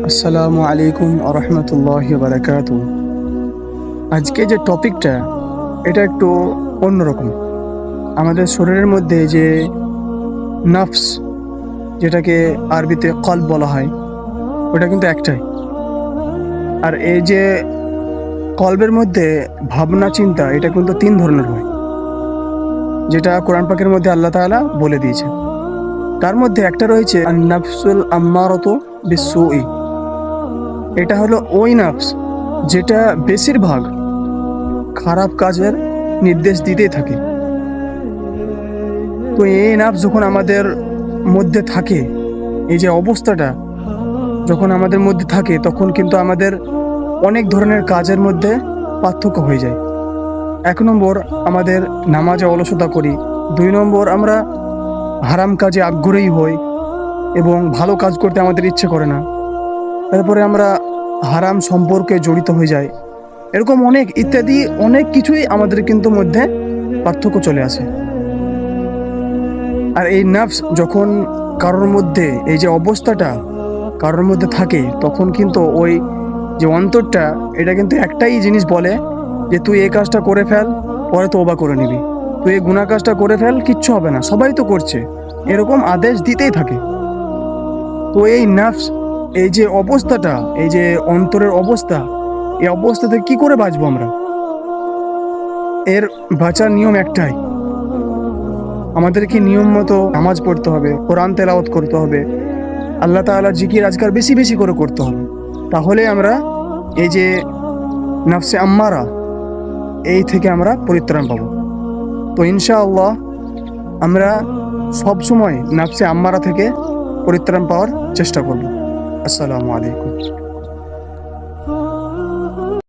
আসসালামু আলাইকুম আরহামতুল্লাহি বারাকাতু। আজকে যে টপিকটা এটা একটু অন্যরকম। আমাদের শরীরের মধ্যে যে নফস, যেটাকে আরবিতে কলব বলা হয়, ওটা কিন্তু একটাই। আর এই যে কলবের মধ্যে ভাবনা চিন্তা, এটা কিন্তু তিন ধরনের হয়, যেটা কোরআন পাকের মধ্যে আল্লাহ তাআলা বলে দিয়েছেন। তার মধ্যে একটা রয়েছে আন নাফসুল আম্মারাতু বিসসুই। এটা হলো ওই নফস যেটা বেশিরভাগ খারাপ কাজের নির্দেশ দিতেই থাকে। তো এই নফস যখন আমাদের মধ্যে থাকে, এই যে অবস্থাটা যখন আমাদের মধ্যে থাকে, তখন কিন্তু আমাদের অনেক ধরনের কাজের মধ্যে পার্থক্য হয়ে যায়। 1 নম্বর, আমাদের নামাজে অলসতা করি। 2 নম্বর, আমরা হারাম কাজে আগ্রহী হই এবং ভালো কাজ করতে আমাদের ইচ্ছে করে না। তারপরে আমরা হারাম সম্পর্কে জড়িত হয়ে যাই। এরকম অনেক ইত্যাদি অনেক কিছুই আমাদের কিন্তু মধ্যে পার্থক্য চলে আসে। আর এই নার্ভস যখন কারোর মধ্যে, এই যে অবস্থাটা কারোর মধ্যে থাকে, তখন কিন্তু ওই যে অন্তরটা, এটা কিন্তু একটাই জিনিস বলে যে তুই এই কাজটা করে ফেল, পরে তওবা করে নিবি। তুই এই গুনাহ কাজটা করে ফেল, কিচ্ছু হবে না, সবাই তো করছে, এরকম আদেশ দিতেই থাকে। তো এই নার্ভস, এই যে অবস্থাটা, এই যে অন্তরের অবস্থা, এই অবস্থা থেকে কি করে বাঁচবো আমরা? এর বাঁচার নিয়ম একটাই, আমাদেরকে নিয়ম মতো নামাজ পড়তে হবে, কোরআন তেলাওয়াত করতে হবে, আল্লাহ তাআলার জিকির আজকার বেশি বেশি করে করতে হবে। তাহলে আমরা এই যে নফসে আম্মারা, এই থেকে আমরা পরিত্রাণ পাবো। তো ইনশাআল্লাহ আমরা সব সময় নফসে আম্মারা থেকে পরিত্রাণ পাওয়ার চেষ্টা করব। আসসালামু আলাইকুম।